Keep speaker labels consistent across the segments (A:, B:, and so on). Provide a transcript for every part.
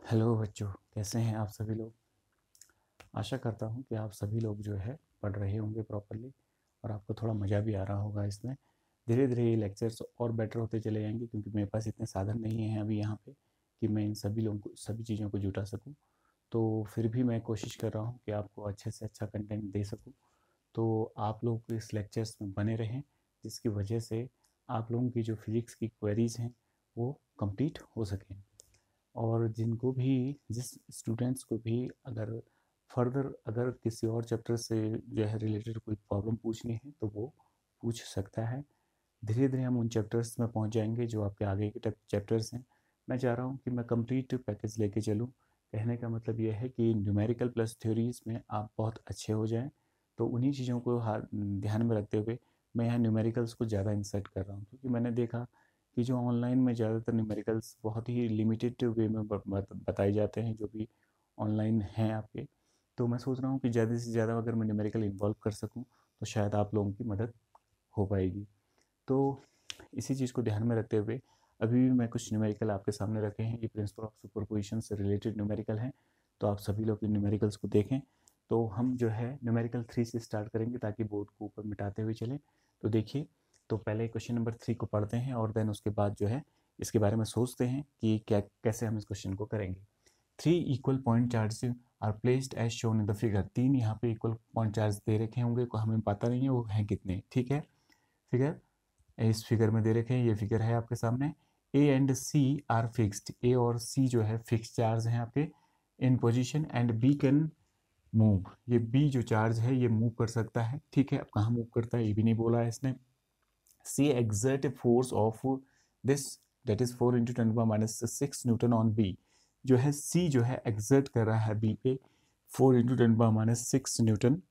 A: Hello बच्चों, कैसे हैं आप सभी लोग। आशा करता हूं कि आप सभी लोग जो है पढ़ रहे होंगे प्रॉपरली और आपको थोड़ा मज़ा भी आ रहा होगा इसमें। धीरे धीरे ये लेक्चर्स और बेटर होते चले जाएंगे क्योंकि मेरे पास इतने साधन नहीं हैं अभी यहाँ पे कि मैं इन सभी लोगों को सभी चीज़ों को जुटा सकूँ। तो फिर भी मैं कोशिश कर रहा हूँ कि आपको अच्छे से अच्छा कंटेंट दे सकूँ। तो आप लोग इस लेक्चर्स में बने रहें, जिसकी वजह से आप लोगों की जो फिजिक्स की क्वेरीज हैं वो कंप्लीट हो सकें। और जिनको भी जिस स्टूडेंट्स को भी अगर फर्दर अगर किसी और चैप्टर से जो है रिलेटेड कोई प्रॉब्लम पूछनी है तो वो पूछ सकता है। धीरे धीरे हम उन चैप्टर्स में पहुंच जाएंगे जो आपके आगे के चैप्टर्स हैं। मैं चाह रहा हूं कि मैं कंप्लीट पैकेज लेके चलूं। कहने का मतलब यह है कि न्यूमेरिकल प्लस थ्योरीज में आप बहुत अच्छे हो जाएं। तो उन्हीं चीज़ों को ध्यान में रखते हुए मैं यहाँ न्यूमेरिकल्स को ज़्यादा इंसर्ट कर रहा हूँ क्योंकि मैंने देखा कि जो ऑनलाइन में ज़्यादातर न्यूमेरिकल्स बहुत ही लिमिटेड वे में बताए जाते हैं जो भी ऑनलाइन हैं आपके। तो मैं सोच रहा हूँ कि ज़्यादा से ज़्यादा अगर मैं न्यूमेरिकल इन्वॉल्व कर सकूँ तो शायद आप लोगों की मदद हो पाएगी। तो इसी चीज़ को ध्यान में रखते हुए अभी भी मैं कुछ न्यूमेरिकल आपके सामने रखे हैं। ये प्रिंसिपल ऑफ सुपरपोजिशन से रिलेटेड न्यूमेरिकल हैं। तो आप सभी लोग इन न्यूमेरिकल्स को देखें। तो हम जो है न्यूमेरिकल 3 से स्टार्ट करेंगे ताकि बोर्ड को ऊपर मिटाते हुए चलें। तो देखिए, तो पहले क्वेश्चन नंबर 3 को पढ़ते हैं और देन उसके बाद जो है इसके बारे में सोचते हैं कि क्या कैसे हम इस क्वेश्चन को करेंगे। 3 equal point charge are placed as shown in the figure. 3 यहाँ पे इक्वल पॉइंट चार्ज दे रखे होंगे, को हमें पता नहीं है वो हैं कितने। ठीक है, फिगर इस फिगर में दे रखे हैं। ये फिगर है आपके सामने। A and C are fixed. A और सी जो है फिक्स चार्ज हैं आपके in position and B can move. ये बी जो चार्ज है ये मूव कर सकता है। ठीक है, अब कहाँ मूव करता है ये भी नहीं बोला है इसने। C exert force of this that is 4 into 10⁻⁻6 newton on B. जो है सी जो है एक्सर्ट कर रहा है बी पे 4 इंटू 10⁻6 न्यूटन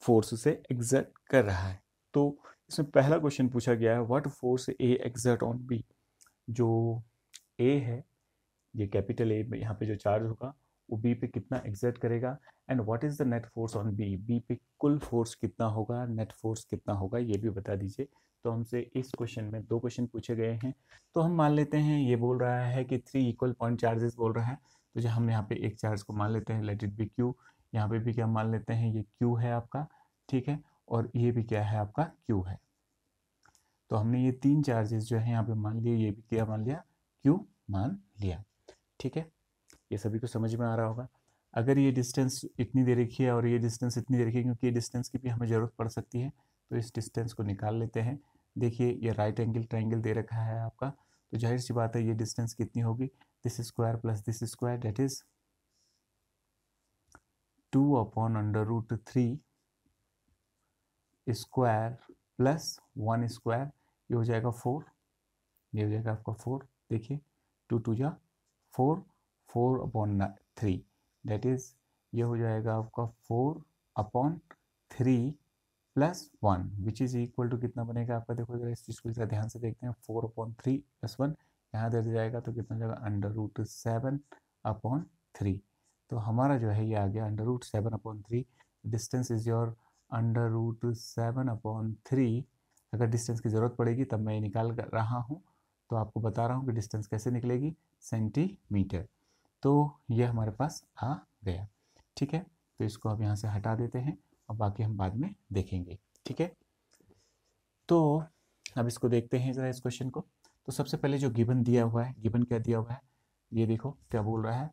A: फोर्स से एक्सर्ट कर रहा है। तो इसमें पहला क्वेश्चन पूछा गया है what force A exert on B. जो ए है, ये कैपिटल ए यहाँ पे जो चार्ज होगा वो बी पे कितना एक्सर्ट करेगा and what is the net force on B. B पे कुल फोर्स कितना होगा, नेट फोर्स कितना होगा, ये भी बता दीजिए। तो हमसे इस क्वेश्चन में दो क्वेश्चन पूछे गए हैं। तो हम मान लेते हैं ये बोल रहा है कि 3 इक्वल पॉइंट चार्जेस बोल रहा है। तो जो हम यहाँ पे एक चार्ज को मान लेते हैं लेट इट बी क्यू। यहाँ पे भी क्या मान लेते हैं, ये क्यू है आपका। ठीक है, और ये भी क्या है आपका क्यू है। तो हमने ये तीन चार्जेस जो है यहाँ पे मान लिए, ये भी क्या मान लिया, क्यू मान लिया। ठीक है, ये सभी को समझ में आ रहा होगा। अगर ये डिस्टेंस इतनी दे रखी है और ये डिस्टेंस इतनी दे रखी है क्योंकि ये डिस्टेंस की भी हमें ज़रूरत पड़ सकती है, तो इस डिस्टेंस को निकाल लेते हैं। देखिए ये राइट एंगल ट्राइंगल दे रखा है आपका, तो जाहिर सी बात है ये डिस्टेंस कितनी होगी, this square plus this square that is 2/√3 square plus 1 square. ये हो जाएगा 4, ये हो जाएगा आपका 4। देखिए 2 2 जा 4, 4/3 दैट इज ये हो जाएगा आपका 4/3 plus 1 which is equal to कितना बनेगा आपका। देखो जरा इस चीज़ को जरा ध्यान से देखते हैं। 4/3 प्लस 1 यहाँ दे जाएगा तो कितना जाएगा √7/3। तो हमारा जो है ये आ गया √7/3। Distance is your √7/3। अगर डिस्टेंस की ज़रूरत पड़ेगी तब मैं ये निकाल रहा हूँ। तो आपको बता रहा हूँ कि डिस्टेंस कैसे निकलेगी, सेंटीमीटर। तो ये हमारे पास आ गया। ठीक है, तो इसको अब यहाँ से हटा देते हैं और बाकी हम बाद में देखेंगे। ठीक है, तो अब इसको देखते हैं ज़रा इस क्वेश्चन को। तो सबसे पहले जो गिवन दिया हुआ है, गिवन क्या दिया हुआ है, ये देखो क्या बोल रहा है।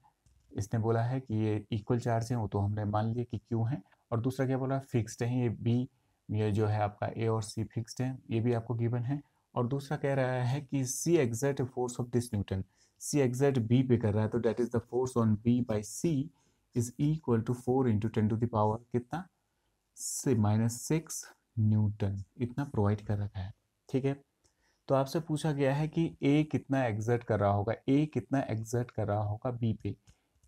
A: इसने बोला है कि ये इक्वल चार्ज है, वो तो हमने मान लिया कि क्यू है। और दूसरा क्या बोला, फिक्स्ड है ये बी, ये जो है आपका ए और सी फिक्स्ड है, ये भी आपको गिवन है। और दूसरा कह रहा है कि C exert force of this newton. C exert B पे कर रहा है तो that is the force on B by C is equal to 4 into 10⁻⁻ कितना से -6 न्यूटन, इतना प्रोवाइड कर रखा है। ठीक है, तो आपसे पूछा गया है कि ए कितना एक्सर्ट कर रहा होगा, ए कितना एक्सर्ट कर रहा होगा बी पे,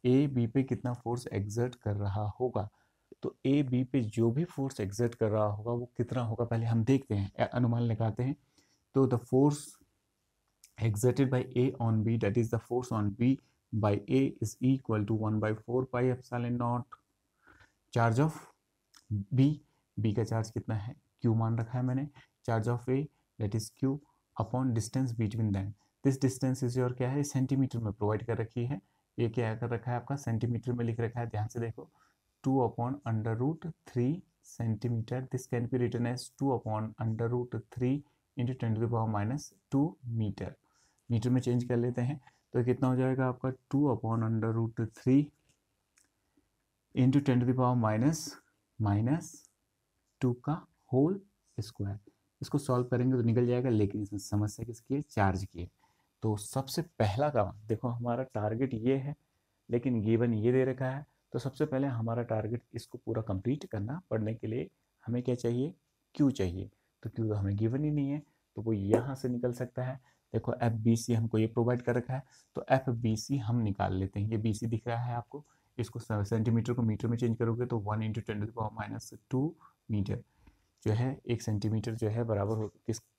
A: ए बी पे कितना फोर्स एक्सर्ट कर रहा होगा। तो ए बी पे जो भी फोर्स एक्सर्ट कर रहा होगा वो कितना होगा पहले हम देखते हैं, अनुमान लगाते हैं। तो the force exerted by A on B, that is the force on B by A is equal to 1/4 pi epsilon naught charge of B। B का चार्ज कितना है, Q मान रखा है मैंने। Charge of A that is Q upon distance between them. This distance is your क्या है, centimetre में प्रोवाइड कर रखी है। ये क्या कर रखा है आपका, सेंटीमीटर में लिख रखा है, ध्यान से देखो, 2/√3 centimetre, this can be written as 2/√3 into 10⁻² metre. Metre में चेंज कर लेते हैं तो कितना हो जाएगा आपका, 2/√3 इंटू 10⁻² का होल स्क्वायर। इसको सॉल्व करेंगे तो निकल जाएगा, लेकिन इसमें समस्या किसकी है, चार्ज की है। तो सबसे पहला काम, देखो हमारा टारगेट ये है, लेकिन गिवन ये दे रखा है, तो सबसे पहले हमारा टारगेट इसको पूरा कंप्लीट करना, पढ़ने के लिए हमें क्या चाहिए, क्यू चाहिए। तो क्यू तो हमें गिवन ही नहीं है, तो वो यहाँ से निकल सकता है। देखो एफ बी सी हमको ये प्रोवाइड कर रखा है, तो एफ बी सी हम निकाल लेते हैं। ये बी सी दिख रहा है आपको, इसको सेंटीमीटर को मीटर में चेंज करोगे तो 1 इंटू 10⁻² मीटर जो है, 1 सेंटीमीटर जो है बराबर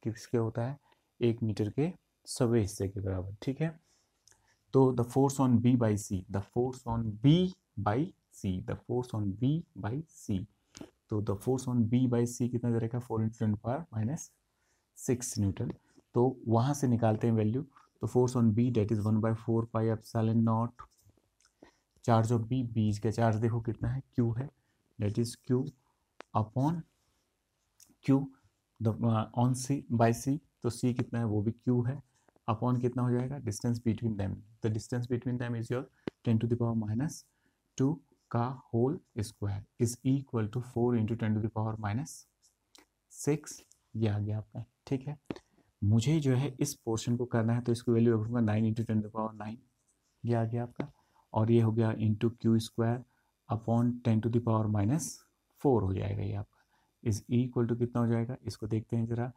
A: किसके होता है, 1 मीटर के 100वें हिस्से के बराबर। ठीक है, तो the force on B by C, the force on B by C, the force on B by C, तो the force on B by C कितना दे रखा है, 4 इंटू 10⁻6 न्यूटन। तो वहां से निकालते हैं वैल्यू, तो force on B that is 1/4 pi epsilon not, charge of B, बीज का चार्ज देखो कितना है, क्यू है, that is Q upon Q on C by C, तो सी कितना है वो भी क्यू है, अपॉन कितना हो जाएगा, distance between them, the distance between them is your 10⁻² का whole square is equal to 4 into 10⁻6, ये आ गया आपका। ठीक है, मुझे जो है इस पोर्शन को करना है, तो इसको वैल्यू रखूंगा 9 इंटू 10⁻9, ये आ गया आपका, और ये हो गया इंटू क्यू स्क्वायर अपॉन 10⁻4 हो जाएगा ये आपका, इज इक्वल टू कितना हो जाएगा, इसको देखते हैं जरा,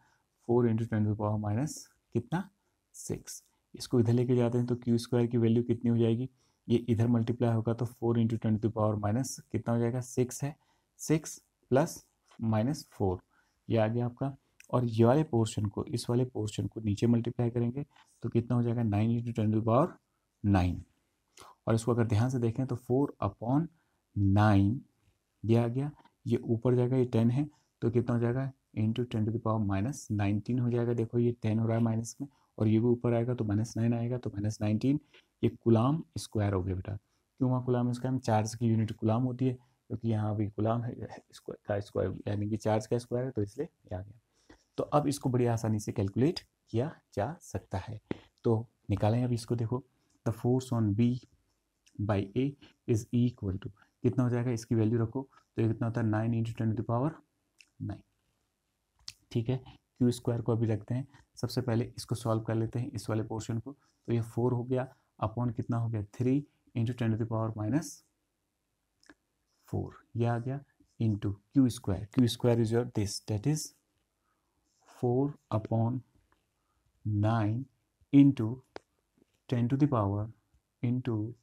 A: 4 इंटू 10⁻, कितना 6, इसको इधर लेके जाते हैं तो क्यू स्क्वायर की वैल्यू कितनी हो जाएगी, ये इधर मल्टीप्लाई होगा तो 4 इंटू 10⁻, कितना हो जाएगा, 6 है, 6 प्लस -4, ये आ गया आपका। और ये वाले पोर्शन को, इस वाले पोर्शन को नीचे मल्टीप्लाई करेंगे तो कितना हो जाएगा, 9 इंटू 10⁻9, और इसको अगर ध्यान से देखें तो 4/9 ये आ गया, ये ऊपर जाएगा, ये 10 है तो कितना हो जाएगा, इंटू 10⁻19 हो जाएगा। देखो ये 10 हो रहा है माइनस में, और ये भी ऊपर आएगा तो -9 आएगा, तो -19, ये कुलाम स्क्वायर हो गया बेटा। क्यों वहाँ कुलाम स्क्वायर, चार्ज की यूनिट कुलाम होती है, क्योंकि यहाँ भी कुलाम है का स्क्वायर, यानी कि चार्ज का स्क्वायर है, तो इसलिए आ गया। तो अब इसको बड़ी आसानी से कैलकुलेट किया जा सकता है, तो निकालें अब इसको। देखो the force on B by A is equal to कितना हो जाएगा, इसकी वैल्यू रखो तो ये कितना होता है, 9 इंटू 10⁻9। ठीक है, क्यू स्क्वायर को अभी रखते हैं, सबसे पहले इसको सॉल्व कर लेते हैं इस वाले पोर्शन को, तो ये 4 हो गया, अपॉन कितना हो गया, 3 इंटू 10⁻4, ये आ गया, into Q square is your this, that is 4/9 into 10⁻, into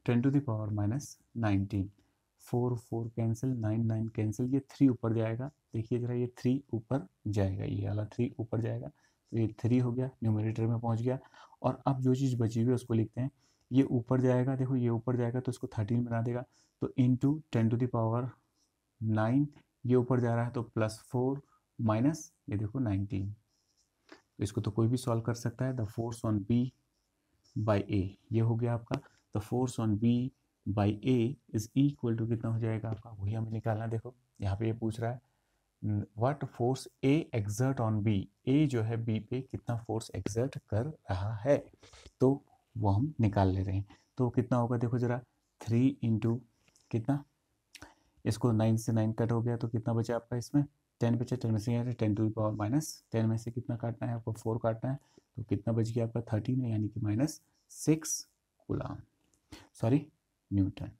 A: 10⁻-19, 4 4 cancel, 9 9 cancel, ये 3 ऊपर जाएगा, देखिए जरा ये 3 ऊपर जाएगा, ये वाला 3 ऊपर जाएगा, तो ये 3 हो गया, न्यूमरेटर में पहुंच गया। और अब जो चीज़ बची हुई है उसको लिखते हैं, ये ऊपर जाएगा, देखो ये ऊपर जाएगा तो इसको 13 बना देगा, तो इंटू 10⁻9, ये ऊपर जा रहा है तो +4 माइनस ये देखो 19, तो इसको तो कोई भी सॉल्व कर सकता है। The force on B by A, ये हो गया आपका, the force on B by A is equal to कितना हो जाएगा आपका, वही हमें निकालना। देखो यहाँ पे ये पूछ रहा है what force A exert on B, A जो है बी पे कितना फोर्स एक्सर्ट कर रहा है, तो वो हम निकाल ले रहे हैं। तो कितना होगा देखो जरा, 3 इंटू कितना, इसको 9 से 9 कट हो गया तो कितना बचा आपका, इसमें 10 बचा, 10 में से 10⁻10 में से कितना काटना है आपको, 4 काटना है, तो कितना बच गया आपका 13 है, यानी कि -6 कूलाम, सॉरी न्यूटन।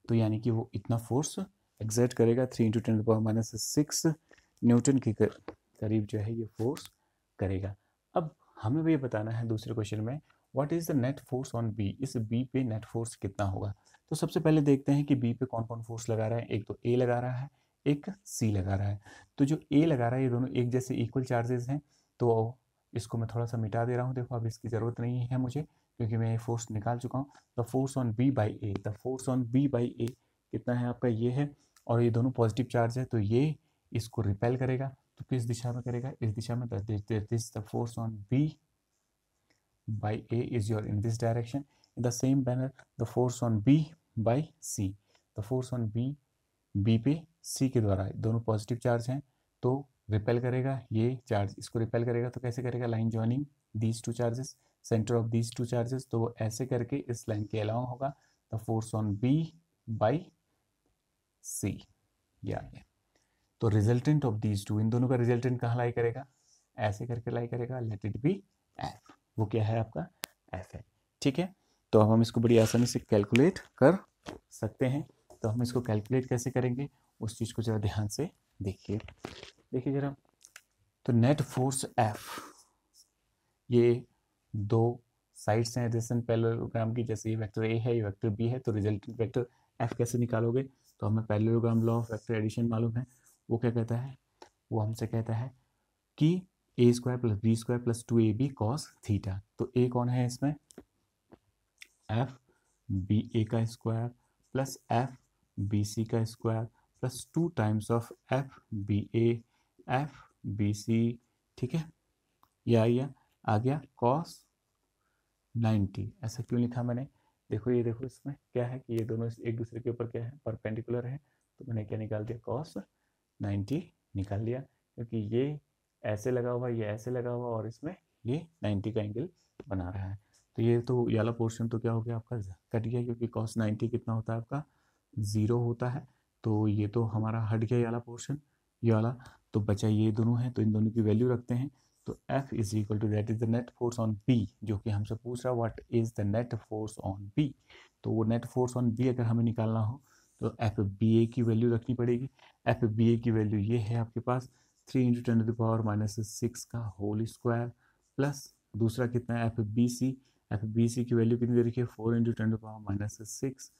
A: तो यानी कि वो इतना फोर्स एक्सर्ट करेगा, 3 इंटू 10⁻6 न्यूटन के करीब जो है ये फोर्स करेगा। अब हमें भी ये बताना है दूसरे क्वेश्चन में, what is the net force on B, इस बी पे नेट फोर्स कितना होगा। तो सबसे पहले देखते हैं कि बी पे कौन कौन फोर्स लगा रहा है, एक तो ए लगा रहा है, एक सी लगा रहा है। तो जो ए लगा रहा है, ये दोनों एक जैसे इक्वल चार्जेस हैं, तो इसको मैं थोड़ा सा मिटा दे रहा हूँ। देखो अब इसकी ज़रूरत नहीं है मुझे, क्योंकि मैं ये फोर्स निकाल चुका हूँ। The force on B by A, the force on B by A कितना है आपका, ये है, और ये दोनों पॉजिटिव चार्ज है, तो ये इसको रिपेल करेगा, तो किस दिशा में करेगा, इस दिशा में। This the force on B by A is your in this direction. In the same manner, the force on B by C. The force on B पे C के द्वारा, दोनों पॉजिटिव चार्ज हैं तो रिपेल करेगा, ये चार्ज इसको repel करेगा। तो कैसे करेगा? Line joining these two charges, centre of these two charges, तो वो ऐसे करके इस लाइन के अलावा होगा। The force on B by C, या तो रिजल्टेंट ऑफ दीज टू, इन दोनों का रिजल्टेंट कहाँ लाई करेगा? ऐसे करके लाई करेगा, लेट इट बी एफ। वो क्या है? आपका एफ है। ठीक है, तो अब हम इसको बड़ी आसानी से कैलकुलेट कर सकते हैं। तो हम इसको कैलकुलेट कैसे करेंगे उस चीज़ को जरा ध्यान से देखिए। देखिए जरा, तो नेट फोर्स एफ, ये दो साइड्स हैं एडजेसेंट पैरेललोग्राम की, जैसे ये वेक्टर ए है, ये वेक्टर बी है, तो रिजल्टेंट वेक्टर एफ कैसे निकालोगे? तो हमें parallelogram law of vector addition मालूम है। वो क्या कहता है? वो हमसे कहता है कि A square plus B square plus 2ab cos theta. तो ए कौन है इसमें? एफ बी ए का square plus F B C का square plus 2 times of F B A F B C. ठीक है, ये आ गया कॉस 90। ऐसा क्यों लिखा मैंने? देखो ये देखो, इसमें क्या है कि ये दोनों एक दूसरे के ऊपर क्या है? परपेंडिकुलर है। तो मैंने क्या निकाल दिया? कॉस 90 निकाल लिया, क्योंकि ये ऐसे लगा हुआ, ये ऐसे लगा हुआ, और इसमें ये 90 का एंगल बना रहा है। तो ये तो ये वाला पोर्शन तो क्या हो गया आपका? कट गया, क्योंकि कॉस 90 कितना होता है आपका? 0 होता है। तो ये तो हमारा हट गया ये वाला पोर्शन, ये वाला। तो बचा ये दोनों है, तो इन दोनों की वैल्यू रखते हैं। तो F is equal to, that is the net force on P, जो कि हमसे पूछ रहा है what is the net force on P। तो वो नेट फोर्स ऑन B अगर हमें निकालना हो तो एफ बी ए की वैल्यू रखनी पड़ेगी। एफ बी ए की वैल्यू ये है आपके पास 3 इंटू 10⁻⁻6 का होल स्क्वायर, प्लस दूसरा कितना है? एफ बी सी की वैल्यू कितनी दे रखी है? 4 इंटू 10⁻⁻6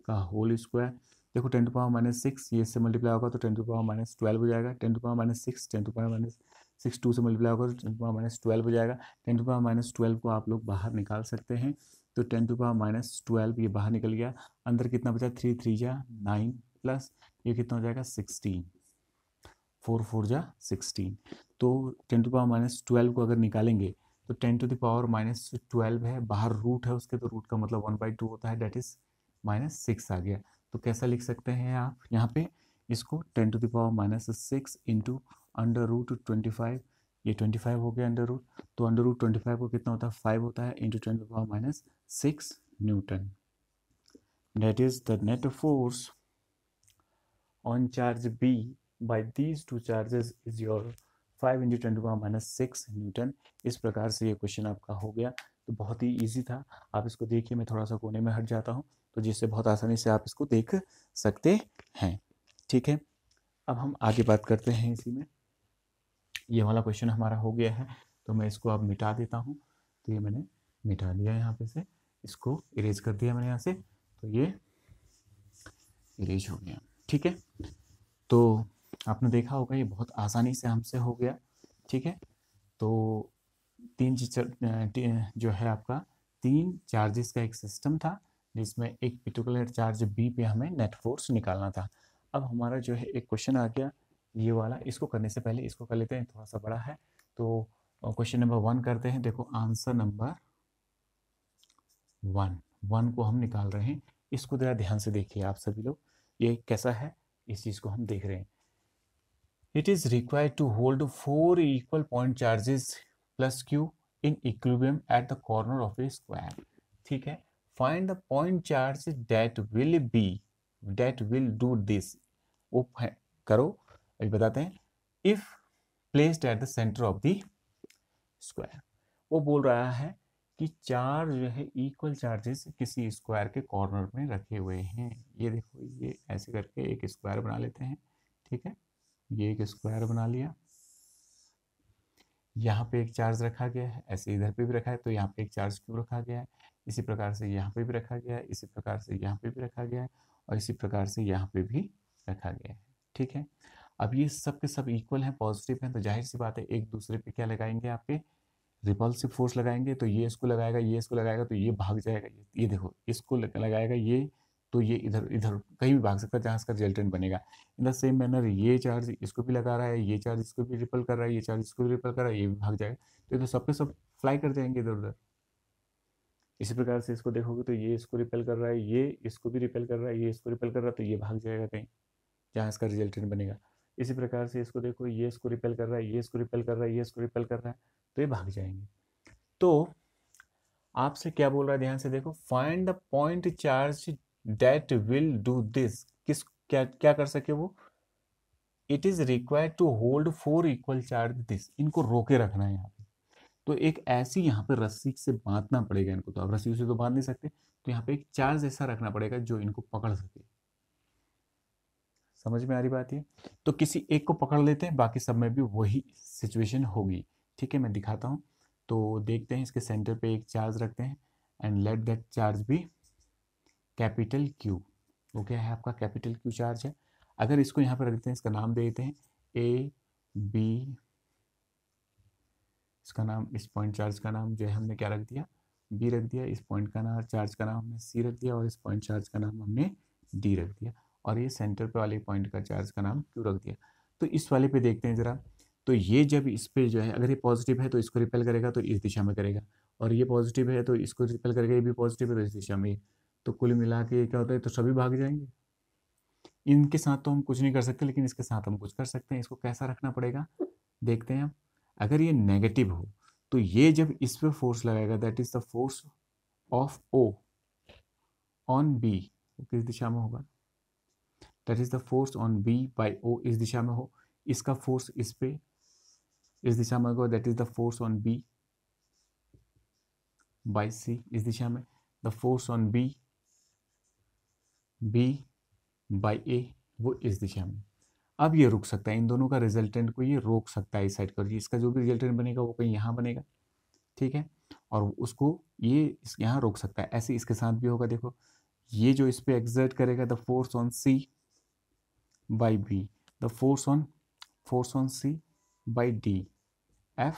A: का होल स्क्वायर। देखो 10⁻⁻6 ये इससे मल्टीप्लाई होगा तो 10⁻12 हो जाएगा। 10⁻6 10⁻6 2 से मल्टीप्लाई होगा तो 10⁻12 हो जाएगा। 10⁻12 को आप लोग बाहर निकाल सकते हैं। तो 10⁻12 ये बाहर निकल गया। अंदर कितना बचा? 3 3 जा 9 प्लस ये कितना हो जाएगा? 16, 4 4 जा 16। तो 10⁻12 को अगर निकालेंगे तो 10⁻−12 है, बाहर रूट है उसके, तो रूट का मतलब 1/2 होता है, डेट इज -6 आ गया। तो कैसा लिख सकते हैं आप यहाँ पे इसको? 10⁻6 इंटू √25, ये 25 हो गया अंडर रूट। तो अंडर रूट 25 को कितना होता है? 5 होता है, into 10⁻6 Newton. That is the net force on charge B by these two charges is your 5 into 10⁻6 Newton. इस प्रकार से ये क्वेश्चन आपका हो गया। तो बहुत ही इजी था। आप इसको देखिए, मैं थोड़ा सा कोने में हट जाता हूँ तो जिससे बहुत आसानी से आप इसको देख सकते हैं। ठीक है, अब हम आगे बात करते हैं इसी में। ये वाला क्वेश्चन हमारा हो गया है, तो मैं इसको अब मिटा देता हूँ। तो ये मैंने मिटा दिया यहाँ पे से, इसको इरेज कर दिया मैंने यहाँ से, तो ये इरेज हो गया। ठीक है, तो आपने देखा होगा ये बहुत आसानी से हमसे हो गया। ठीक है, तो जो है आपका 3 चार्जेस का एक सिस्टम था, जिसमें एक पर्टिकुलर चार्ज बी पे हमें नेट फोर्स निकालना था। अब हमारा जो है एक क्वेश्चन आ गया ये वाला। इसको करने से पहले इसको कर लेते हैं, थोड़ा सा बड़ा है। तो क्वेश्चन नंबर 1 करते हैं। देखो आंसर नंबर 1 को हम निकाल रहे हैं। इसको जरा ध्यान से देखिए आप सभी लोग, ये कैसा है इस चीज़ को हम देख रहे हैं। It is required to hold 4 equal point charges plus q in equilibrium at the corner of a square. ठीक है, find the point charge that will do this. वो करो, अभी बताते हैं। If placed at the center of the square, वो बोल रहा है कि चार जो है इक्वल चार्जेस किसी स्क्वायर के कॉर्नर में रखे हुए हैं। ये देखो, ये ऐसे करके एक स्क्वायर बना लेते हैं। ठीक है, ये एक स्क्वायर बना लिया, यहाँ पे एक चार्ज रखा गया है, ऐसे इधर पे भी रखा है, तो यहाँ पे एक चार्ज क्यों रखा गया है? इसी प्रकार से यहाँ पे भी रखा गया है, इसी प्रकार से यहाँ पे भी रखा गया है, और इसी प्रकार से यहाँ पे भी रखा गया है। ठीक है, अब ये सब के सब इक्वल हैं, पॉजिटिव हैं, तो जाहिर सी बात है एक दूसरे पे क्या लगाएंगे? आपके रिपल्सिव फोर्स लगाएंगे। तो ये इसको लगाएगा, ये इसको लगाएगा, तो ये भाग जाएगा। ये देखो, इसको लगाएगा ये, तो ये इधर इधर कहीं भी भाग सकता है जहाँ इसका रिजल्टेंट बनेगा। इन द सेम मैनर ये चार्ज इसको भी लगा रहा है, ये चार्ज इसको भी रिपल कर रहा है, ये चार्ज इसको भी रिपल कर रहा है, ये भी भाग जाएगा। तो ये तो सबके सब फ्लाई कर जाएंगे इधर उधर। इसी प्रकार से इसको देखोगे तो ये इसको रिपेल कर रहा है, ये इसको भी रिपेल कर रहा है, ये इसको रिपेल कर रहा है, तो ये भाग जाएगा कहीं जहाँ इसका रिजल्टेंट बनेगा। इसी प्रकार से इसको देखो, ये इसको रिपेल कर रहा है, ये इसको रिपेल कर रहा है, ये इसको रिपेल कर रहा है, तो ये भाग जाएंगे। तो आपसे क्या बोल रहा है, ध्यान से देखो, find the point charge that will do this. किस क्या क्या कर सके वो, it is required to hold 4 equal charge this. इनको रोके रखना है यहाँ पे, तो एक ऐसी यहाँ पे रस्सी से बांधना पड़ेगा इनको, तो अब रस्सी से तो बांध नहीं सकते, तो यहाँ पे एक चार्ज ऐसा रखना पड़ेगा जो इनको पकड़ सके। समझ में आ रही बात ये? तो किसी एक को पकड़ लेते हैं, बाकी सब में भी वही सिचुएशन होगी। ठीक है, मैं दिखाता हूँ। तो देखते हैं, इसके सेंटर पे एक चार्ज रखते हैं and let that charge be capital Q. वो क्या है आपका, कैपिटल क्यू चार्ज है। अगर इसको यहाँ पर रख देते हैं, इसका नाम दे देते हैं ए बी, इसका नाम, इस पॉइंट चार्ज का नाम जो है हमने क्या रख दिया, बी रख दिया। इस पॉइंट का नाम, चार्ज का नाम हमने सी रख दिया, और इस पॉइंट चार्ज का नाम हमने डी रख दिया, और ये सेंटर पे वाले पॉइंट का चार्ज का नाम क्यू रख दिया। तो इस वाले पे देखते हैं जरा। तो ये जब इस पे जो है, अगर ये पॉजिटिव है तो इसको रिपेल करेगा, तो इस दिशा में करेगा, और ये पॉजिटिव है तो इसको रिपेल करेगा, ये भी पॉजिटिव है तो इस दिशा में। तो कुल मिला के क्या होता है, तो सभी भाग जाएंगे। इनके साथ तो हम कुछ नहीं कर सकते, लेकिन इसके साथ हम कुछ कर सकते हैं। इसको कैसा रखना पड़ेगा, देखते हैं हम। अगर ये नेगेटिव हो तो ये जब इस पे फोर्स लगाएगा, that is the force of O on B, किस दिशा में होगा, that is the force on B by O, इस दिशा में हो। इसका फोर्स इस पे इस दिशा में होगा, that is the force on B by C, इस दिशा में। The force on B by A, वो इस दिशा में। अब ये रुक सकता है, इन दोनों का रिजल्टेंट को ये रोक सकता है इस साइड कर, इसका जो भी रिजल्टेंट बनेगा वो कहीं यहाँ बनेगा। ठीक है, और उसको ये यहाँ रोक सकता है। ऐसे इसके साथ भी होगा, देखो ये जो इस पे एक्सर्ट करेगा, the force on C by B, the force on C by D, F,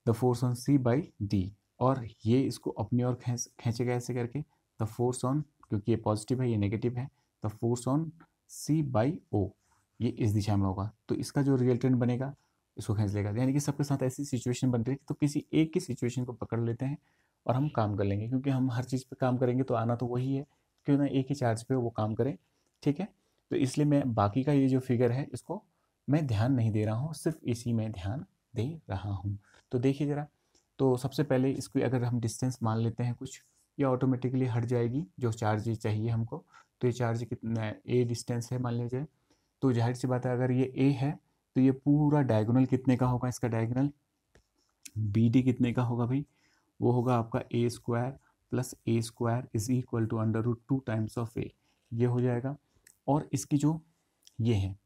A: the force on C by D, और ये इसको अपनी ओर खींचेगा ऐसे करके, द फोर्स ऑन, क्योंकि ये पॉजिटिव है ये नेगेटिव है, the force on C by O, ये इस दिशा में होगा। तो इसका जो रिजल्टेंट बनेगा इसको खींच लेगा। यानी कि सबके साथ ऐसी सिचुएशन बन रही है, तो किसी एक की सिचुएशन को पकड़ लेते हैं और हम काम कर लेंगे, क्योंकि हम हर चीज़ पे काम करेंगे तो आना तो वही है, क्यों ना एक ही चार्ज पे वो काम करे। ठीक है, तो इसलिए मैं बाकी का ये जो फिगर है इसको मैं ध्यान नहीं दे रहा हूँ, सिर्फ इसी में ध्यान दे रहा हूँ। तो देखिए ज़रा, तो सबसे पहले इसको अगर हम डिस्टेंस मान लेते हैं कुछ, ये ऑटोमेटिकली हट जाएगी जो चार्ज चाहिए हमको। तो ये चार्ज कितना, ए डिस्टेंस है मान लीजिए, तो जाहिर सी बात है अगर ये ए है तो ये पूरा डायगोनल कितने का होगा, इसका डायगोनल बी डी कितने का होगा भाई, वो होगा आपका A square plus A square is equal to under root 2 times of A, ये हो जाएगा। और इसकी जो ये है,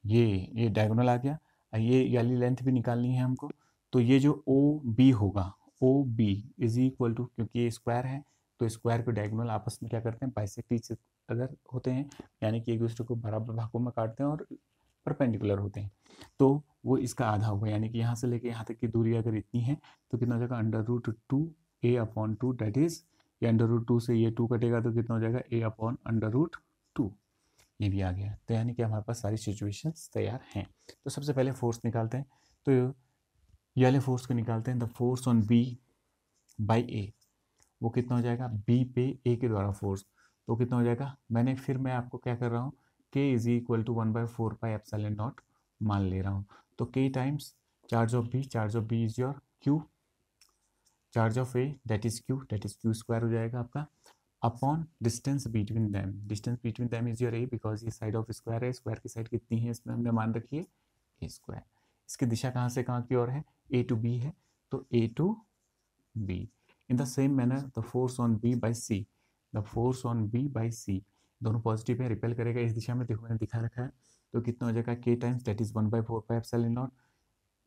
A: ये डायगोनल आ गया, ये वाली लेंथ भी निकालनी है हमको। तो ये जो ओ बी होगा, O B is equal to, क्योंकि ये स्क्वायर है तो स्क्वायर पे डायगोनल आपस में क्या करते हैं, बाइसेक्ट ईच अदर होते हैं, यानी कि एक दूसरे को बराबर भागों में काटते हैं और परपेंडिकुलर होते हैं। तो वो इसका आधा होगा, यानी कि यहाँ से लेके यहाँ तक की दूरी अगर इतनी है तो कितना हो जाएगा, under root 2 A upon 2, that is ये अंडर रूट 2 से ये 2 कटेगा तो कितना हो जाएगा, ए अपॉन अंडर रूट 2, ये भी आ गया। तो यानी कि हमारे पास सारी सिचुएशंस तैयार हैं। तो सबसे पहले फोर्स निकालते हैं। तो ये वाले फोर्स को निकालते हैं, the force on B by A, वो कितना हो जाएगा, बी पे ए के द्वारा फोर्स, तो कितना हो जाएगा, मैं आपको क्या कर रहा हूँ, K is equal to 1/4 pi epsilon naught मान ले रहा हूँ। तो K times charge of B is your Q, charge of A that is Q square हो जाएगा आपका, upon distance between them is your A, because ये साइड ऑफ स्क्वायर है, स्क्वायर की साइड कितनी है इसमें हमने मान रखी है ए स्क्वायर। इसकी दिशा कहाँ से कहाँ की ओर है, ए टू बी है, तो A to B. In the same manner the force on B by C, the force on B by C, दोनों पॉजिटिव है, रिपेल करेगा इस दिशा में, देखो मैंने दिखा रखा है। तो कितना हो जाएगा, K times that is 1/4 pi epsilon not,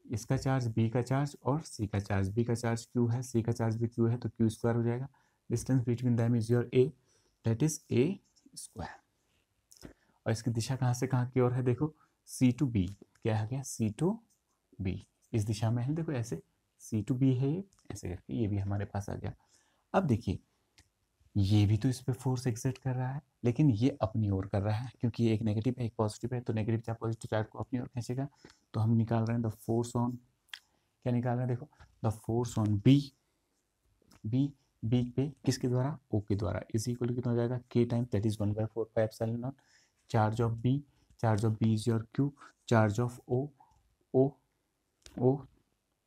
A: इसका चार्ज बी का चार्ज और सी का चार्ज, बी का चार्ज क्यू है, सी का चार्ज भी क्यू है, तो क्यू स्क्वायर हो जाएगा। Distance between them is your A, that is a square. और इसकी दिशा कहाँ से कहाँ की ओर है, देखो सी टू बी, क्या आ गया, सी टू बी, इस दिशा में है, देखो ऐसे सी टू बी है, ऐसे करके ये भी हमारे पास आ गया। अब देखिए ये भी तो इस पर फोर्स एक्सर्ट कर रहा है, लेकिन ये अपनी ओर कर रहा है, क्योंकि एक नेगेटिव है एक पॉजिटिव है, तो नेगेटिव चार्ज पॉजिटिव चार्ज को अपनी ओर खींचेगा। तो हम निकाल रहे हैं द फोर्स ऑन, क्या निकाल रहे हैं, देखो the force on B B B पे किसके द्वारा, ओ के द्वारा, इज इक्वल कितना हो जाएगा, k time that is 1/4πε0 charge of B, charge of B is your Q, charge of O, O O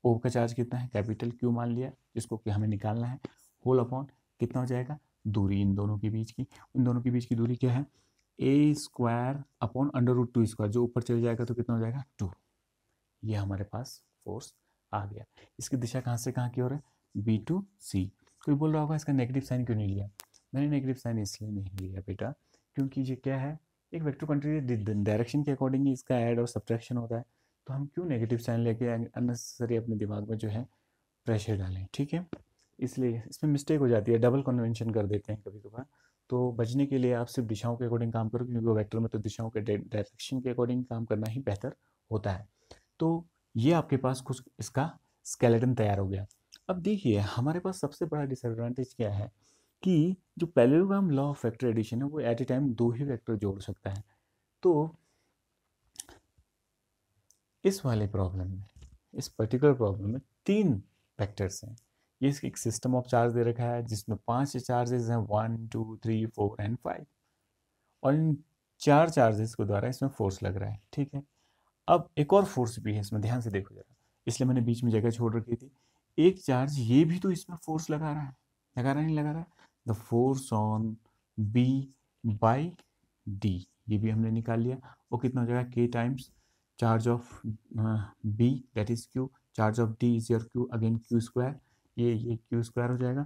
A: O का चार्ज कितना है, कैपिटल क्यू मान लिया, जिसको कि हमें निकालना है, होल अपॉन कितना हो जाएगा, दूरी इन दोनों के बीच की, इन दोनों के बीच की दूरी क्या है, ए स्क्वायर अपॉन √2 स्क्वायर, जो ऊपर चले जाएगा तो कितना हो जाएगा 2। ये हमारे पास फोर्स आ गया। इसकी दिशा कहाँ से कहाँ की ओर है, बी टू सी। कोई बोल रहा होगा इसका नेगेटिव साइन क्यों नहीं लिया, मैंने नेगेटिव साइन इसलिए नहीं लिया बेटा, क्योंकि ये क्या है, एक वेक्टर क्वांटिटी डायरेक्शन के अकॉर्डिंग ही इसका ऐड और सब्ट्रैक्शन होता है, तो हम क्यों नेगेटिव साइन लेके अननेसेसरी अपने दिमाग में जो है प्रेशर डालें, ठीक है। इसलिए इसमें मिस्टेक हो जाती है, डबल कन्वेंशन कर देते हैं कभी कभार। तो बचने के लिए आप सिर्फ दिशाओं के अकॉर्डिंग काम करो, क्योंकि वेक्टर में तो दिशाओं के डायरेक्शन के अकॉर्डिंग काम करना ही बेहतर होता है। तो ये आपके पास कुछ इसका स्केलेटन तैयार हो गया। अब देखिए हमारे पास सबसे बड़ा डिसएडवांटेज क्या है कि जो parallelogram law of vector addition है वो एट ए टाइम 2 ही वेक्टर जोड़ सकता है। तो इस वाले प्रॉब्लम में, इस पर्टिकुलर प्रॉब्लम में 3 वेक्टर्स हैं। ये एक सिस्टम ऑफ चार्ज दे रखा है जिसमें 5 चार्जेस हैं, 1 2 3 4 एंड 5, और इन 4 चार्जेस के द्वारा इसमें फोर्स लग रहा है, ठीक है। अब एक और फोर्स भी है इसमें, ध्यान से देखो जरा, इसलिए मैंने बीच में जगह छोड़ रखी थी। एक चार्ज ये भी तो इसमें फोर्स लगा रहा है, लगा रहा है नहीं लगा रहा है, the force on B by D, ये भी हमने निकाल लिया। वो कितना हो जाएगा, K times charge of B that is Q, charge of D is your Q, again Q square, ये क्यू स्क्वायर हो जाएगा,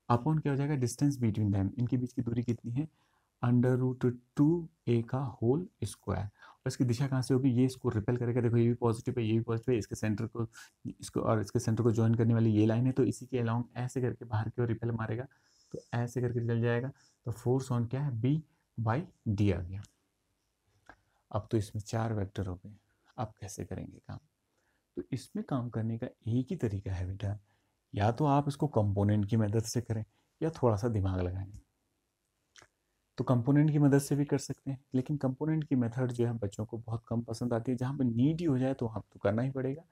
A: अपॉन क्या हो जाएगा, डिस्टेंस बिटवीन दैम, इनके बीच की दूरी कितनी है, √2a का होल स्क्वायर। और इसकी दिशा कहाँ से होगी, ये इसको रिपेल करेगा, देखो ये भी पॉजिटिव है, ये भी पॉजिटिव है, इसके सेंटर को, इसको और इसके सेंटर को ज्वाइन करने वाली ये लाइन है, तो इसी के अलाउंग ऐसे करके बाहर की ओर रिपेल मारेगा, तो ऐसे करके चल जाएगा। तो फोर्स ऑन क्या है, बी बाई डी आ गया। अब तो इसमें 4 वेक्टर हो गए, अब कैसे करेंगे काम, तो इसमें काम करने का एक ही तरीका है बेटा, या तो आप इसको कंपोनेंट की मदद से करें या थोड़ा सा दिमाग लगाएं। तो कंपोनेंट की मदद से भी कर सकते हैं, लेकिन कंपोनेंट की मेथड जो है बच्चों को बहुत कम पसंद आती है, जहाँ पर नीड ही हो जाए तो हम तो करना ही पड़ेगा।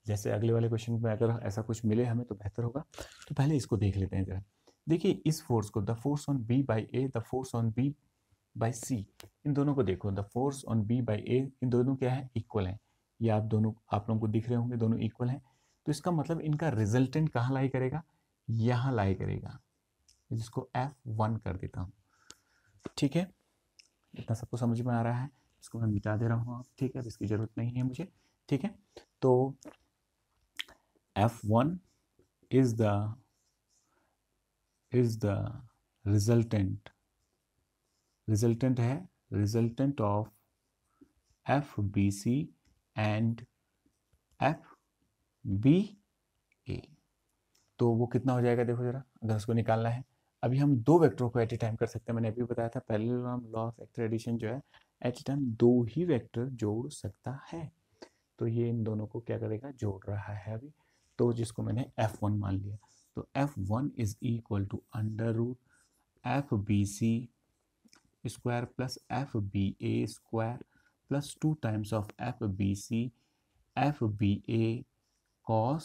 A: जैसे अगले वाले क्वेश्चन में अगर ऐसा कुछ मिले हमें तो बेहतर होगा। तो पहले इसको देख लेते हैं जरा। देखिए इस फोर्स को, the force on B by A, the force on B by C, इन दोनों को देखो, the force on B by A, इन दोनों क्या है, इक्वल है। ये आप दोनों, आप लोगों को दिख रहे होंगे, दोनों इक्वल हैं। तो इसका मतलब इनका रिजल्टेंट कहाँ लाई करेगा, यहाँ लाई करेगा, जिसको F1 कर देता हूँ, ठीक है। इतना सबको समझ में आ रहा है, इसको मैं मिटा दे रहा हूँ, ठीक है, इसकी ज़रूरत नहीं है मुझे, ठीक है। तो F1 is the resultant, resultant है, resultant of FBC and FBA। तो वो कितना हो जाएगा देखो जरा, अगर उसको निकालना है। अभी हम 2 वेक्टरों को एट ए टाइम कर सकते हैं, मैंने अभी बताया था parallelogram law of vector addition जो है एट ए टाइम 2 ही वेक्टर जोड़ सकता है। तो ये इन दोनों को क्या करेगा, जोड़ रहा है अभी, तो जिसको मैंने F1 मान लिया। तो F1 is equal to √FBC square plus FBA square plus 2 times of FBC FBA cos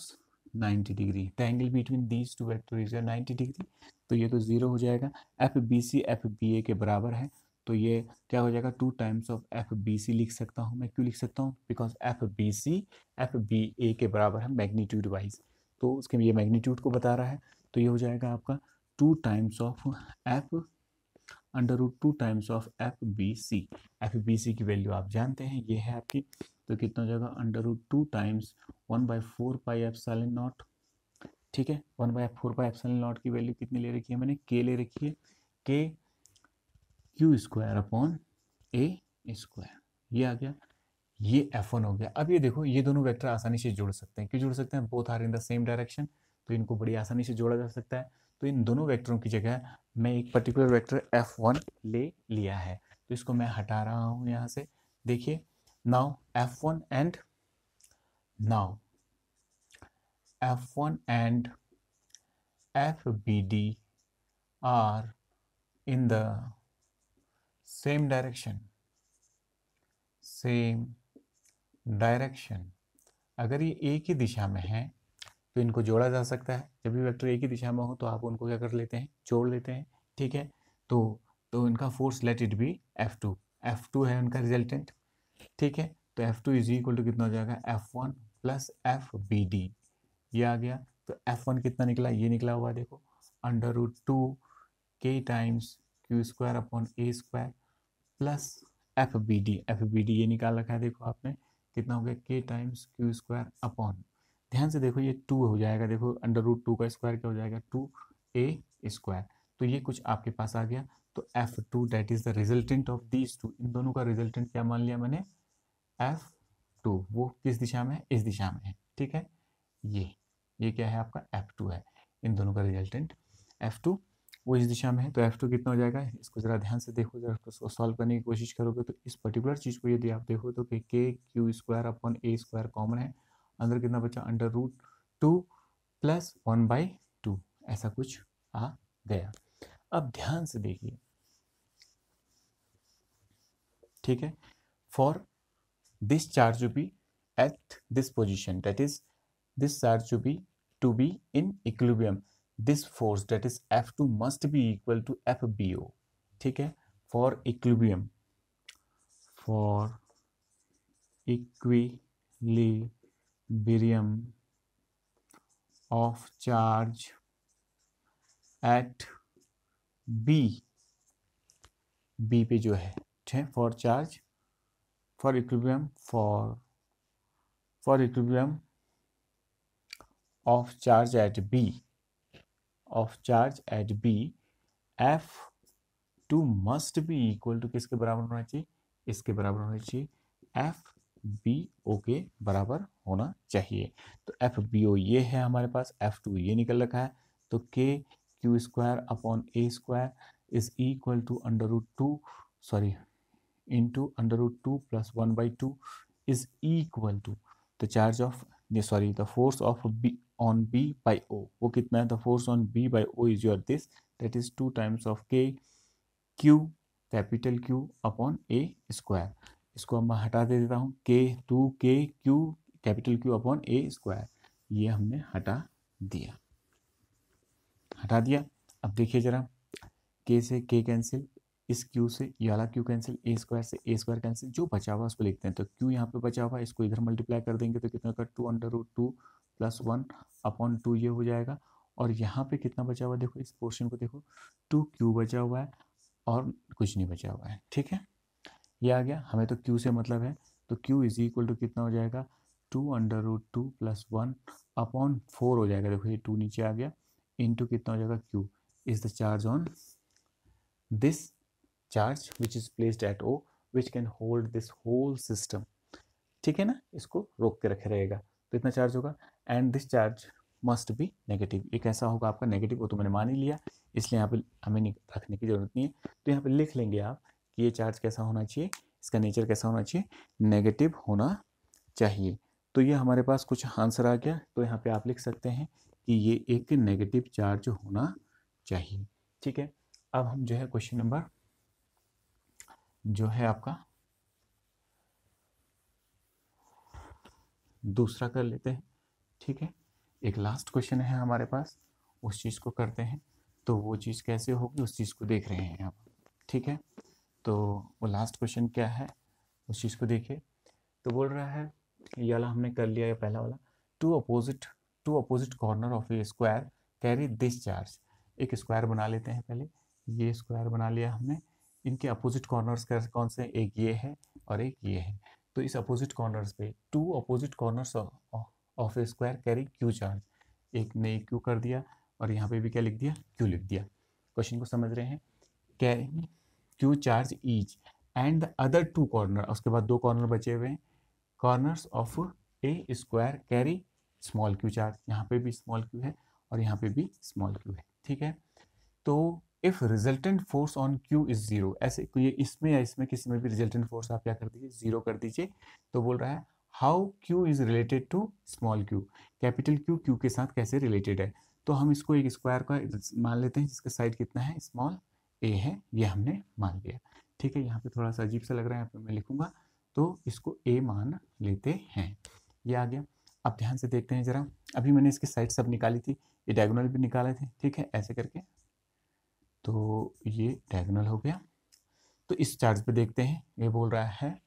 A: 90 degree. The angle between these two vector is 90 degree, तो ये तो 0 हो जाएगा। FBC FBA के बराबर है, तो ये क्या हो जाएगा, 2 टाइम्स ऑफ FBC लिख सकता हूँ मैं। क्यों लिख सकता हूँ, बिकॉज FBC FBA के बराबर है मैग्नीट्यूड वाइज, तो उसके ये मैग्नीट्यूड को बता रहा है। तो ये हो जाएगा आपका 2 times of F √2 times of FBC। FBC की वैल्यू आप जानते हैं, ये है आपकी, तो कितना हो जाएगा, √2 टाइम्स 1/4πε0, ठीक है। 1/4πε0 की वैल्यू कितनी ले रखी है मैंने, के ले रखी है, के क्यू स्क्वायर अपॉन ए स्क्वायर, ये आ गया, ये F1 हो गया। अब ये देखो, ये दोनों वेक्टर आसानी से जोड़ सकते हैं, क्यों जोड़ सकते हैं, both are in the same direction, तो इनको बड़ी आसानी से जोड़ा जा सकता है। तो इन दोनों वेक्टरों की जगह मैं एक पर्टिकुलर वेक्टर F1 ले लिया है, तो इसको मैं हटा रहा हूँ यहाँ से। देखिए now F1 and now F1 and FBD are in the same direction, same direction। अगर ये एक ही दिशा में है तो इनको जोड़ा जा सकता है। जब भी वेक्टर एक ही दिशा में हो तो आप उनको क्या कर लेते हैं, जोड़ लेते हैं। ठीक है, तो इनका force let it be F2, F2 है उनका रिजल्टेंट। ठीक है, तो F2 इज इक्वल टू कितना हो जाएगा, F1 प्लस FBD, ये आ गया। तो F1 कितना निकला, ये निकला हुआ देखो, √2 K times Q square upon A square plus FBD ये निकाल रखा है देखो आपने, कितना हो गया, K times Q square upon, ध्यान से देखो ये 2 हो जाएगा, देखो √2 का स्क्वायर क्या हो जाएगा, 2A स्क्वायर। तो ये कुछ आपके पास आ गया। तो F2 that is the resultant of these two, इन दोनों का रिजल्टेंट क्या मान लिया मैंने, F2। वो किस दिशा में है, इस दिशा में है। ठीक है, ये क्या है आपका F2 है, इन दोनों का रिजल्टेंट F2 वो इस दिशा में है। तो F2 कितना हो जाएगा, इसको जरा ध्यान से देखो, जरा इसको सॉल्व करने की कोशिश करोगे तो इस पर्टिकुलर चीज़ को यदि आप देखो तो K Q square upon A square common है, अंदर कितना बचा, √2 प्लस 1/2, ऐसा कुछ आ गया। अब ध्यान से देखिए, ठीक है, for this charge to be at this position, that is this charge to be in equilibrium, this force that is F2 must be equal to FBO। ठीक है, for equilibrium of charge at B पे जो है, ठीक है, for equilibrium of charge at B F2 must be equal to किसके बराबर होना चाहिए, इसके बराबर होना चाहिए, FBO के बराबर होना चाहिए। तो FBO ये है हमारे पास, F2 ये निकल रखा है। तो K Q square upon A square is equal to √2 plus 1/2 is equal to the charge of the force of B on B by O। वो कितना है, the force on B by O is your this, that is 2 times of K Q capital Q upon A square. इसको अब मैं हटा दे देता हूँ, K Q capital Q upon A square, ये हमने हटा दिया। अब देखिए जरा, K से K कैंसिल, इस Q से ये वाला Q कैंसिल, A स्क्वायर से A स्क्वायर कैंसिल, जो बचा हुआ उसको लिखते हैं। तो Q यहाँ पे बचा हुआ, इसको इधर मल्टीप्लाई कर देंगे तो कितना होगा, 2 √2 प्लस 1 अपॉन 2 ये हो जाएगा। और यहाँ पे कितना बचा हुआ, देखो इस पोर्शन को देखो, 2Q बचा हुआ है और कुछ नहीं बचा हुआ है। ठीक है, ये आ गया, हमें तो Q से मतलब है। तो Q इज इक्वल टू कितना हो जाएगा, 2 √2 प्लस 1 अपॉन 4 हो जाएगा, देखो ये 2 नीचे आ गया, इंटू कितना हो जाएगा, Q is the charge on this charge which is placed at O which can hold this whole system। ठीक है ना, इसको रोक के रखे रहेगा, तो इतना चार्ज होगा। And this charge must be negative, ये कैसा होगा आपका, नेगेटिव, वो तो मैंने मान ही लिया, इसलिए यहाँ पे हमें रखने की जरूरत नहीं है। तो यहाँ पे लिख लेंगे आप कि ये चार्ज कैसा होना चाहिए, इसका नेचर कैसा होना चाहिए, नेगेटिव होना चाहिए। तो ये हमारे पास कुछ आंसर आ गया। तो यहाँ पे आप लिख सकते हैं कि ये एक नेगेटिव चार्ज होना चाहिए। ठीक है, अब हम जो है क्वेश्चन नंबर जो है आपका दूसरा कर लेते हैं। ठीक है, एक लास्ट क्वेश्चन है हमारे पास, उस चीज़ को करते हैं। तो वो चीज़ कैसे होगी उस चीज़ को देख रहे हैं आप। ठीक है, तो वो लास्ट क्वेश्चन क्या है उस चीज़ को देखिए। तो बोल रहा है, ये वाला हमने कर लिया, या पहला वाला, to opposite corner of a square carry this charge. एक स्क्वायर बना लेते हैं पहले, ये स्क्वायर बना लिया हमने, इनके अपोजिट कॉर्नर्स कौन से, एक ये है और एक ये है। तो इस अपोजिट कॉर्नर्स पे, to opposite corners of a square carry Q charge, एक ने क्यू कर दिया और यहाँ पे भी क्या लिख दिया, क्यू लिख दिया। क्वेश्चन को समझ रहे हैं, carry Q charge each and the other 2 corner, उसके बाद 2 कॉर्नर बचे हुए हैं, corners of a square carry small Q charge, यहाँ पे भी स्मॉल क्यू है और यहाँ पे भी स्मॉल क्यू है। ठीक है, तो if resultant force on Q is zero, ऐसे ये इसमें या इसमें किसी में भी रिजल्टेंट फोर्स आप क्या कर दीजिए, जीरो कर दीजिए। तो बोल रहा है how Q is related to small Q, capital Q Q के साथ कैसे रिलेटेड है। तो हम इसको एक स्क्वायर का मान लेते हैं जिसका साइड कितना है, स्मॉल ए है, ये हमने मान लिया। ठीक है, यहाँ पे थोड़ा सा अजीब सा लग रहा है, यहाँ पे मैं लिखूंगा, तो इसको ए मान लेते हैं, ये आ गया। अब ध्यान से देखते हैं जरा, अभी मैंने इसकी साइड सब निकाली थी, ये डायगोनल भी निकाले थे, ठीक है, ऐसे करके, तो ये डायगोनल हो गया। तो इस चार्ज पे देखते हैं, ये बोल रहा है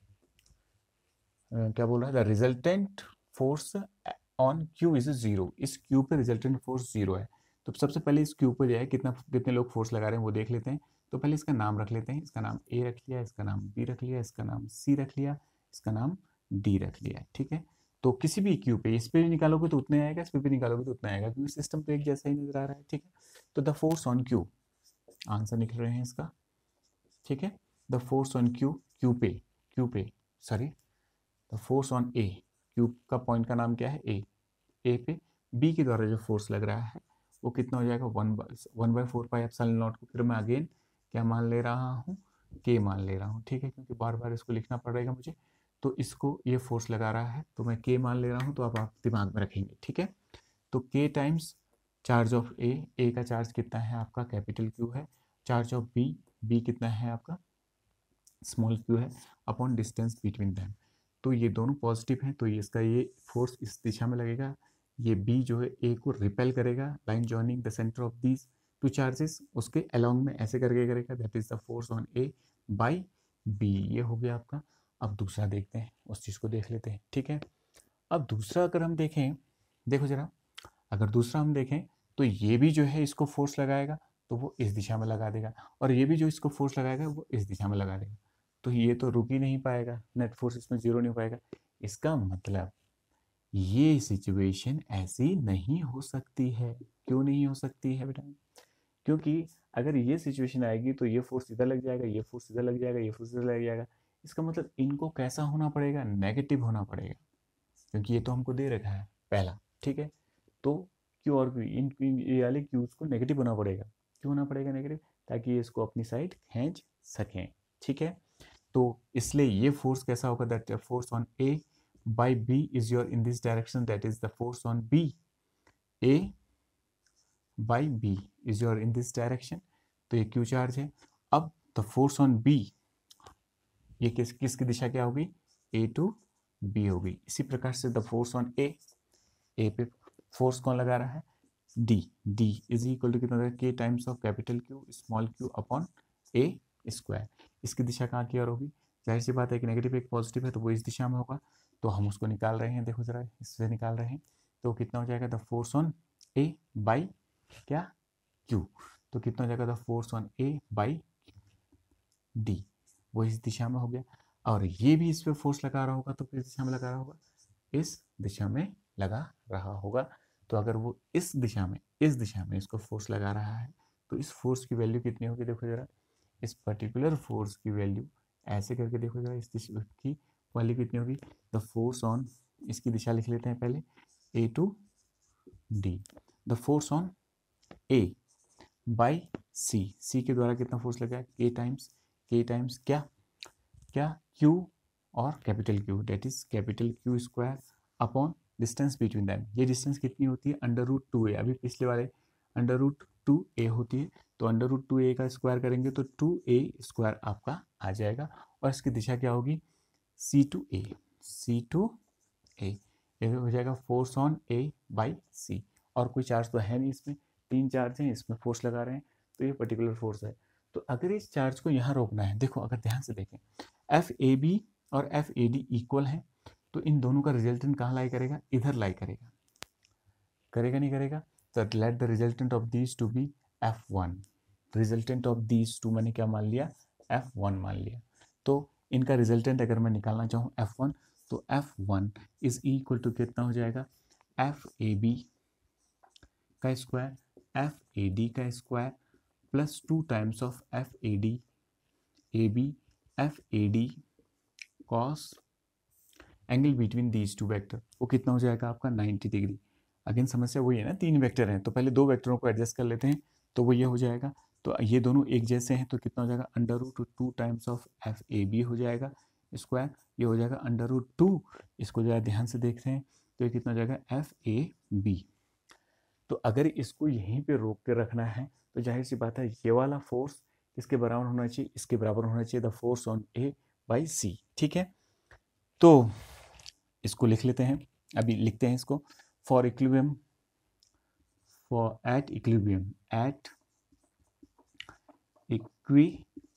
A: क्या बोल रहा है, the resultant force on Q is 0, इस क्यू पे रिजल्टेंट फोर्स 0 है। तो सबसे पहले इस क्यू पे जो है कितने लोग फोर्स लगा रहे हैं वो देख लेते हैं। तो पहले इसका नाम रख लेते हैं, इसका नाम ए रख लिया, इसका नाम बी रख लिया, इसका नाम सी रख लिया, इसका नाम डी रख लिया, ठीक है। तो किसी भी क्यू पे, इस पे भी निकालोगे तो उतना आएगा, इस पे भी निकालोगे तो उतना आएगा, क्योंकि सिस्टम तो एक जैसा ही नजर आ रहा है, ठीक है। तो the force on Q, answer निकल रहे हैं इसका, ठीक है। The force on Q, Q पे sorry, the force on A, cube का पॉइंट का नाम क्या है, ए पे बी के द्वारा जो फोर्स लग रहा है वो कितना हो जाएगा, 1/4πε0 को फिर मैं अगेन क्या मान ले रहा हूँ, के मान ले रहा हूँ, ठीक है, क्योंकि बार बार इसको लिखना पड़ेगा मुझे। तो इसको ये फोर्स लगा रहा है तो मैं के मान ले रहा हूँ, तो आप दिमाग में रखेंगे, ठीक है। तो के टाइम्स चार्ज ऑफ ए का चार्ज कितना है आपका, कैपिटल क्यू है। चार्ज ऑफ बी कितना है आपका, स्मॉल क्यू है, अपॉन डिस्टेंस बिटवीन दैम। तो ये दोनों पॉजिटिव हैं, तो ये इसका ये फोर्स इस दिशा में लगेगा, ये बी जो है ए को रिपेल करेगा, line joining the centre of these two charges, उसके अलोंग में ऐसे करके करेगा, that is the force on A by B. ये हो गया आपका। अब दूसरा देखते हैं, उस चीज़ को देख लेते हैं, ठीक है। अब दूसरा अगर हम देखें, देखो जरा, अगर दूसरा हम देखें तो ये भी जो है इसको फोर्स लगाएगा तो वो इस दिशा में लगा देगा, और ये भी जो इसको फोर्स लगाएगा वो इस दिशा में लगा देगा। तो ये तो रुक ही नहीं पाएगा, नेट फोर्स इसमें 0 नहीं हो पाएगा। इसका मतलब ये सिचुएशन ऐसी नहीं हो सकती है। क्यों नहीं हो सकती है बेटा, क्योंकि अगर ये सिचुएशन आएगी तो ये फोर्स इधर लग जाएगा, ये फोर्स इधर लग जाएगा, ये फोर्स इधर लग जाएगा। इसका मतलब इनको कैसा होना पड़ेगा, नेगेटिव होना पड़ेगा, क्योंकि ये तो हमको दे रखा है पहला, ठीक है। तो क्यू और क्यू, ये वाले क्यूज को नेगेटिव होना पड़ेगा। क्यों होना पड़ेगा नेगेटिव, ताकि ये इसको अपनी साइड खींच सकें, ठीक है। तो इसलिए ये फोर्स कैसा होगा, that force on A by B is your in this direction, that is the force on B, A by B is your in this direction. तो ये क्यू चार्ज है। अब द फोर्स ऑन बी, ये किसकी दिशा क्या होगी, ए to B होगी। इसी प्रकार से द फोर्स ऑन ए पे फोर्स कौन लगा रहा है, डी इज इक्वल टू कितना, के times of capital Q small Q upon A square. इसकी दिशा कहाँ की ओर होगी, जाहिर सी बात है एक नेगेटिव एक पॉजिटिव है तो वो इस दिशा में होगा। तो हम उसको निकाल रहे हैं, देखो जरा इससे निकाल रहे हैं, तो कितना हो जाएगा, the force on A by क्या, क्यू। तो कितना हो जाएगा, the force on A by D, वो इस दिशा में हो गया। और ये भी इस पर फोर्स लगा रहा होगा तो किस दिशा में लगा रहा होगा, इस दिशा में लगा रहा होगा। तो अगर वो इस दिशा में इसको फोर्स लगा रहा है तो इस फोर्स की वैल्यू कितनी होगी, देखो जरा, इस पर्टिकुलर फोर्स की वैल्यू ऐसे करके देखो जरा, इस दिशा की वैल्यू कितनी होगी, द फोर्स ऑन, इसकी दिशा लिख लेते हैं पहले, A to D, the force on A by C के द्वारा कितना फोर्स लगा है, के टाइम्स क्या क्यू और capital Q, that is capital Q square upon distance between them. ये डिस्टेंस कितनी होती है, √2a, अभी पिछले वाले √2a होती है, तो √2a का स्क्वायर करेंगे तो 2a स्क्वायर आपका आ जाएगा। और इसकी दिशा क्या होगी, C टू ए, ये हो जाएगा फोर्स ऑन ए बाई सी। और कोई चार्ज तो है नहीं इसमें, 3 चार्ज हैं, इसमें फोर्स लगा रहे हैं, तो ये पर्टिकुलर फोर्स है। तो अगर इस चार्ज को यहाँ रोकना है, देखो अगर ध्यान से देखें, एफ ए बी और एफ ए डी इक्वल है, तो इन दोनों का रिजल्टेंट कहाँ लाई करेगा, इधर लाई करेगा, करेगा नहीं करेगा। तो let the resultant of these two be F1, resultant of these two मैंने क्या मान लिया, F1 मान लिया। तो इनका रिजल्टेंट अगर मैं निकालना चाहूँ F1, तो F1 इज इक्वल टू कितना हो जाएगा, एफ ए बी का स्क्वायर, एफ ए डी का square plus 2 times of F A D A B F A D cos angle between these two vector, वो कितना हो जाएगा आपका 90 डिग्री। अगेन समस्या वही है ना, 3 वेक्टर हैं, तो पहले 2 वेक्टरों को एडजस्ट कर लेते हैं, तो वो ये हो जाएगा। तो ये दोनों एक जैसे हैं तो कितना हो जाएगा, √2 times of F A B हो जाएगा स्क्वायर, ये हो जाएगा √2, इसको जरा ध्यान से देखते हैं, तो ये कितना हो जाएगा एफ ए बी। तो अगर इसको यहीं पे रोक के रखना है तो जाहिर सी बात है ये वाला फोर्स किसके बराबर होना चाहिए, इसके बराबर होना चाहिए, the force on A by C, ठीक है। तो इसको लिख लेते हैं, अभी लिखते हैं इसको। For equilibrium, for at equilibrium, at equilibrium,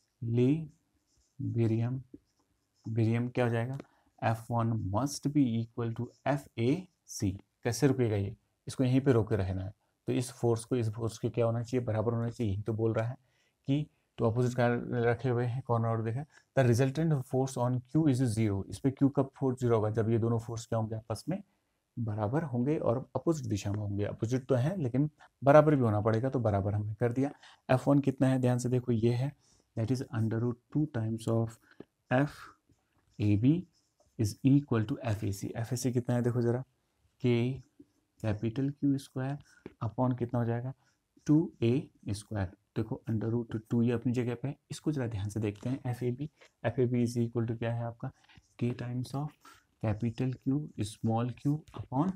A: बेरियम क्या हो जाएगा, F1 must be equal to FAC। कैसे रुकेगा ये, इसको यहीं पे रोके रहना है। तो इस फोर्स को इस फोर्स के क्या होना चाहिए, बराबर होना चाहिए। यही तो बोल रहा है कि तो अपोजिट का रखे हुए हैं कॉर्नर और देखा, the resultant force on Q is zero. इस पे Q कब फोर्स जीरो होगा, जब ये दोनों फोर्स क्या होंगे, आपस में बराबर होंगे और अपोजिट दिशा में होंगे। अपोजिट तो है लेकिन बराबर भी होना पड़ेगा, तो बराबर हमने कर दिया। F1 कितना है, ध्यान से देखो, ये है, that is √2 times of FAB is equal to FAC। FAC कितना है देखो जरा, K capital Q square upon कितना हो जाएगा 2A स्क्वायर। देखो √2 ये अपनी जगह पे है, इसको जरा ध्यान से देखते हैं। FAB इज इक्वल टू क्या है आपका, K times of capital Q small q upon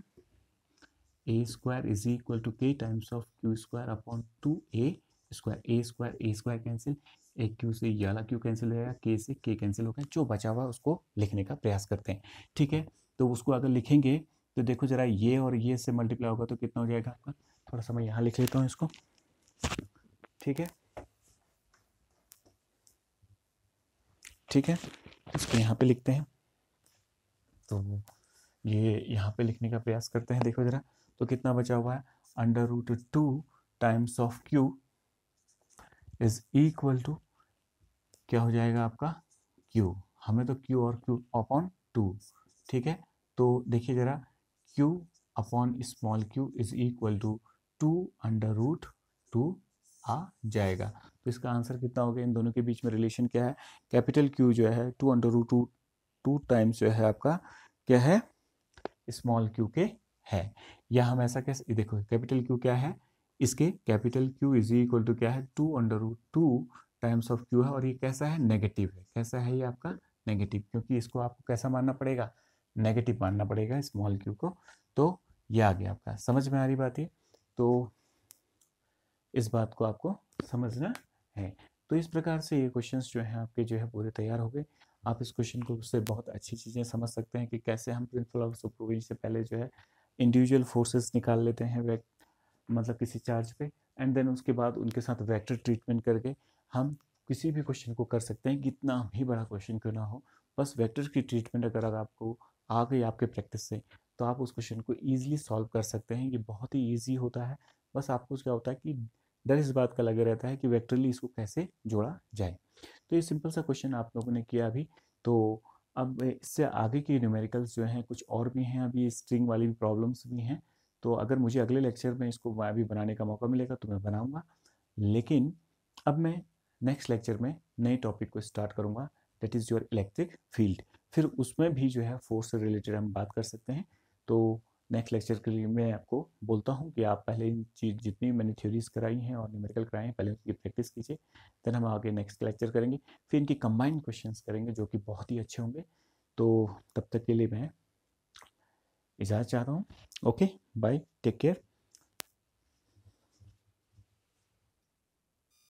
A: A square is equal to K times of Q square upon 2A square. A square cancel, एक Q से ये वाला Q कैंसिल हो जाएगा, K से K कैंसिल हो गया, जो बचा हुआ उसको लिखने का प्रयास करते हैं। ठीक है, तो उसको अगर लिखेंगे तो देखो जरा, ये और ये से मल्टीप्लाई होगा तो कितना हो जाएगा आपका, थोड़ा सा मैं यहाँ लिख लेता हूँ इसको। ठीक है, ठीक है, इसको यहाँ पे लिखते हैं। तो ये यहाँ पे लिखने का प्रयास करते हैं। देखो जरा, तो कितना बचा हुआ है, √2 times of Q is equal to क्या हो जाएगा आपका Q। हमें तो Q और Q अपॉन 2। ठीक है, तो देखिए जरा, Q upon small q is equal to 2√2 आ जाएगा। तो इसका आंसर कितना हो गया, इन दोनों के बीच में रिलेशन क्या है, कैपिटल Q जो है 2√2 टाइम्स जो है आपका क्या है, स्मॉल q के है। या हम ऐसा कैसे, देखो कैपिटल Q क्या है, इसके capital Q is equal to क्या है 2√2 टाइम्स ऑफ Q है, और ये कैसा है, नेगेटिव है। कैसा है ये आपका, नेगेटिव, क्योंकि इसको आपको कैसा मानना पड़ेगा, नेगेटिव मानना पड़ेगा स्मॉल q को। तो ये आ गया आपका, समझ में आ रही बात है। तो इस बात को आपको समझना है। तो इस प्रकार से ये क्वेश्चंस जो हैं आपके जो है पूरे तैयार हो गए। आप इस क्वेश्चन को उससे बहुत अच्छी चीज़ें समझ सकते हैं कि कैसे हम प्रिंसिपल ऑफ सुपरपोजिशन से पहले जो है इंडिविजुअल फोर्सेस निकाल लेते हैं, मतलब किसी चार्ज पे, एंड देन उसके बाद उनके साथ वेक्टर ट्रीटमेंट करके हम किसी भी क्वेश्चन को कर सकते हैं, कितना भी बड़ा क्वेश्चन क्यों ना हो। बस वेक्टर की ट्रीटमेंट अगर आपको आ गई आपके प्रैक्टिस से, तो आप उस क्वेश्चन को ईजिली सॉल्व कर सकते हैं। ये बहुत ही ईजी होता है। बस आपको क्या होता है कि डर इस बात का लगे रहता है कि वेक्टरली इसको कैसे जोड़ा जाए। तो ये सिंपल सा क्वेश्चन आप लोगों ने किया अभी। तो अब इससे आगे की न्यूमेरिकल्स जो हैं कुछ और भी हैं, अभी स्ट्रिंग वाली भी प्रॉब्लम्स भी हैं। तो अगर मुझे अगले लेक्चर में इसको अभी बनाने का मौका मिलेगा तो मैं बनाऊंगा। लेकिन अब मैं नेक्स्ट लेक्चर में नए टॉपिक को स्टार्ट करूंगा, that is your electric field. फिर उसमें भी जो है फोर्स से रिलेटेड हम बात कर सकते हैं। तो नेक्स्ट लेक्चर के लिए मैं आपको बोलता हूँ कि आप पहले इन चीज़ जितनी मैंने थ्योरीज कराई हैं और न्यूमेरिकल कराए हैं, पहले उसकी प्रैक्टिस कीजिए। देन हम आगे नेक्स्ट लेक्चर करेंगे, फिर इनकी कंबाइंड क्वेश्चंस करेंगे जो कि बहुत ही अच्छे होंगे। तो तब तक के लिए मैं इजाज़त चाहता हूँ। Okay, bye, take care.